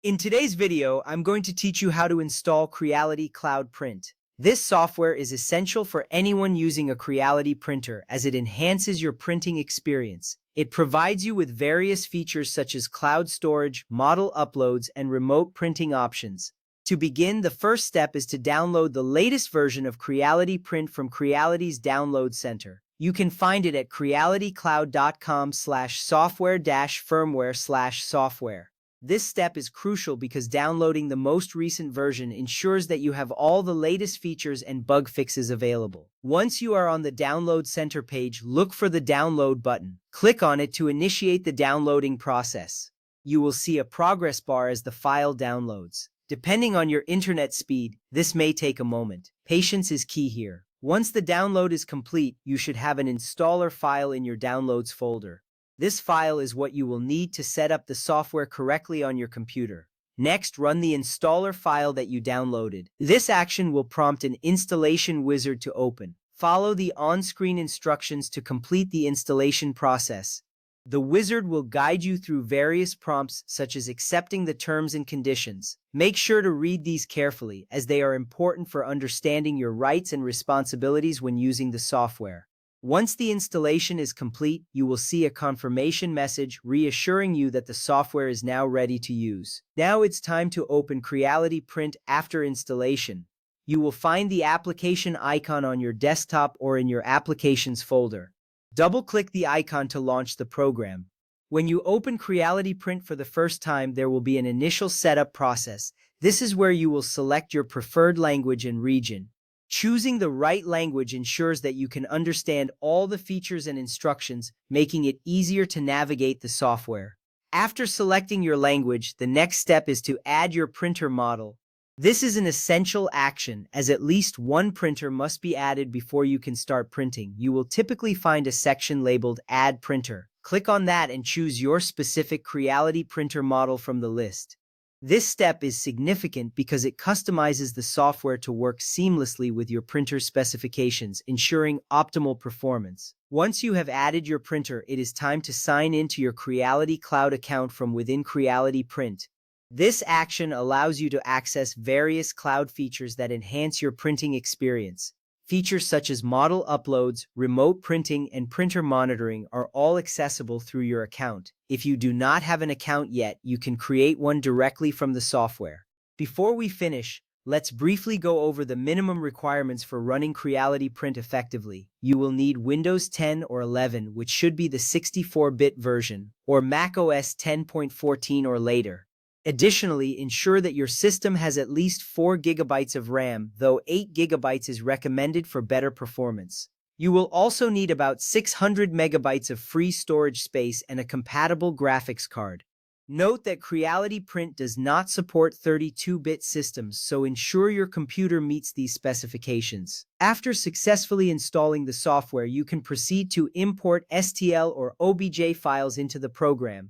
In today's video, I'm going to teach you how to install Creality Cloud Print. This software is essential for anyone using a Creality printer as it enhances your printing experience. It provides you with various features such as cloud storage, model uploads, and remote printing options. To begin, the first step is to download the latest version of Creality Print from Creality's Download Center. You can find it at crealitycloud.com/software-firmware/software. This step is crucial because downloading the most recent version ensures that you have all the latest features and bug fixes available. Once you are on the Download Center page, look for the Download button. Click on it to initiate the downloading process. You will see a progress bar as the file downloads. Depending on your internet speed, this may take a moment. Patience is key here. Once the download is complete, you should have an installer file in your Downloads folder. This file is what you will need to set up the software correctly on your computer. Next, run the installer file that you downloaded. This action will prompt an installation wizard to open. Follow the on-screen instructions to complete the installation process. The wizard will guide you through various prompts such as accepting the terms and conditions. Make sure to read these carefully as they are important for understanding your rights and responsibilities when using the software. Once the installation is complete, you will see a confirmation message reassuring you that the software is now ready to use. Now it's time to open Creality Print after installation. You will find the application icon on your desktop or in your Applications folder. Double-click the icon to launch the program. When you open Creality Print for the first time, there will be an initial setup process. This is where you will select your preferred language and region. Choosing the right language ensures that you can understand all the features and instructions, making it easier to navigate the software. After selecting your language, the next step is to add your printer model. This is an essential action, as at least one printer must be added before you can start printing. You will typically find a section labeled Add Printer. Click on that and choose your specific Creality printer model from the list. This step is significant because it customizes the software to work seamlessly with your printer's specifications, ensuring optimal performance. Once you have added your printer, it is time to sign into your Creality Cloud account from within Creality Print. This action allows you to access various cloud features that enhance your printing experience. Features such as model uploads, remote printing, and printer monitoring are all accessible through your account. If you do not have an account yet, you can create one directly from the software. Before we finish, let's briefly go over the minimum requirements for running Creality Print effectively. You will need Windows 10 or 11, which should be the 64-bit version, or macOS 10.14 or later. Additionally, ensure that your system has at least 4 GB of RAM, though 8 GB is recommended for better performance. You will also need about 600 megabytes of free storage space and a compatible graphics card. Note that Creality Print does not support 32-bit systems, so ensure your computer meets these specifications. After successfully installing the software, you can proceed to import STL or OBJ files into the program.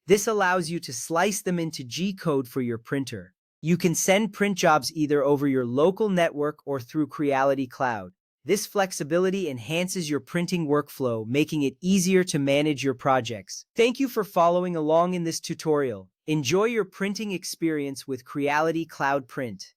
This allows you to slice them into G-code for your printer. You can send print jobs either over your local network or through Creality Cloud. This flexibility enhances your printing workflow, making it easier to manage your projects. Thank you for following along in this tutorial. Enjoy your printing experience with Creality Cloud Print.